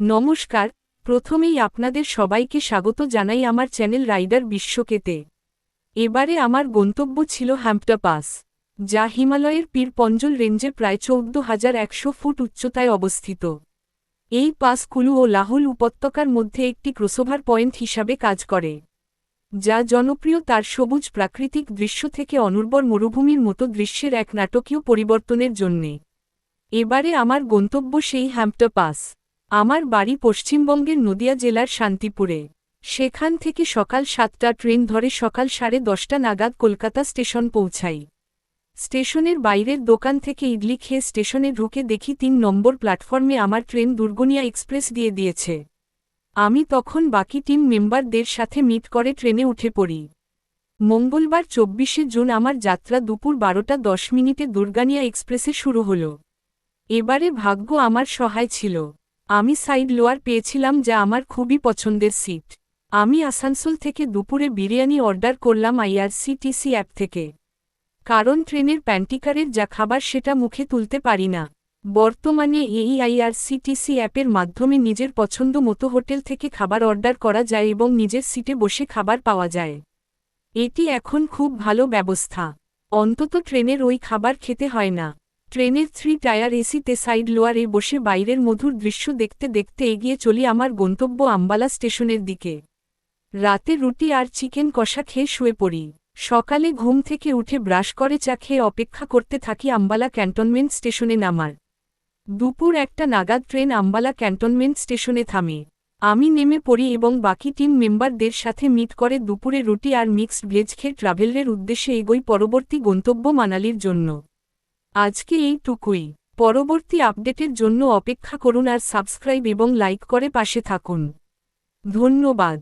নমস্কার, প্রথমেই আপনাদের সবাইকে স্বাগত জানাই আমার চ্যানেল রাইডার বিশ্বকেতে। এবারে আমার গন্তব্য ছিল হ্যাম্পটা পাস, যা হিমালয়ের পীর পঞ্জল রেঞ্জে প্রায় 14,100 ফুট উচ্চতায় অবস্থিত। এই পাস কুলু ও লাহুল উপত্যকার মধ্যে একটি ক্রসওভার পয়েন্ট হিসাবে কাজ করে, যা জনপ্রিয় তার সবুজ প্রাকৃতিক দৃশ্য থেকে অনুর্বর মরুভূমির মতো দৃশ্যের এক নাটকীয় পরিবর্তনের জন্যে। এবারে আমার গন্তব্য সেই হ্যাম্পটা পাস। আমার বাড়ি পশ্চিমবঙ্গের নদিয়া জেলার শান্তিপুরে। সেখান থেকে সকাল 7টা ট্রেন ধরে সকাল 10:30 নাগাদ কলকাতা স্টেশন পৌঁছাই। স্টেশনের বাইরের দোকান থেকে ইডলি খেয়ে স্টেশনে ঢুকে দেখি 3 নম্বর প্ল্যাটফর্মে আমার ট্রেন দুর্গনিয়া এক্সপ্রেস দিয়ে দিয়েছে। আমি তখন বাকি টিম মেম্বারদের সাথে মিট করে ট্রেনে উঠে পড়ি। মঙ্গলবার 24শে জুন আমার যাত্রা দুপুর 12:10 দুর্গানিয়া এক্সপ্রেসে শুরু হলো। এবারে ভাগ্য আমার সহায় ছিল। আমি সাইড লোয়ার পেয়েছিলাম, যা আমার খুবই পছন্দের সিট। আমি আসানসোল থেকে দুপুরে বিরিয়ানি অর্ডার করলাম আইআরসিটিসি অ্যাপ থেকে, কারণ ট্রেনের প্যান্টিকারের যা খাবার সেটা মুখে তুলতে পারি না। বর্তমানে এই আইআরসিটিসি অ্যাপের মাধ্যমে নিজের পছন্দ মতো হোটেল থেকে খাবার অর্ডার করা যায় এবং নিজের সিটে বসে খাবার পাওয়া যায়। এটি এখন খুব ভালো ব্যবস্থা, অন্তত ট্রেনের ওই খাবার খেতে হয় না। ট্রেনের 3 টায়ার এসিতে সাইড লোয়ারে বসে বাইরের মধুর দৃশ্য দেখতে দেখতে এগিয়ে চলি আমার গন্তব্য আম্বালা স্টেশনের দিকে। রাতে রুটি আর চিকেন কষা খেয়ে শুয়ে পড়ি। সকালে ঘুম থেকে উঠে ব্রাশ করে চা খেয়ে অপেক্ষা করতে থাকি আম্বালা ক্যান্টনমেন্ট স্টেশনে নামার। দুপুর 1টা নাগাদ ট্রেন আম্বালা ক্যান্টনমেন্ট স্টেশনে থামে। আমি নেমে পড়ি এবং বাকি টিম মেম্বারদের সাথে মিট করে দুপুরে রুটি আর মিক্সড ভেজ খেয়ে ট্রাভেলের উদ্দেশ্যে এগোই পরবর্তী গন্তব্য মানালির জন্য। আজকে এইটুকুই। পরবর্তী আপডেটের জন্য অপেক্ষা করুন আর সাবস্ক্রাইব এবং লাইক করে পাশে থাকুন। ধন্যবাদ।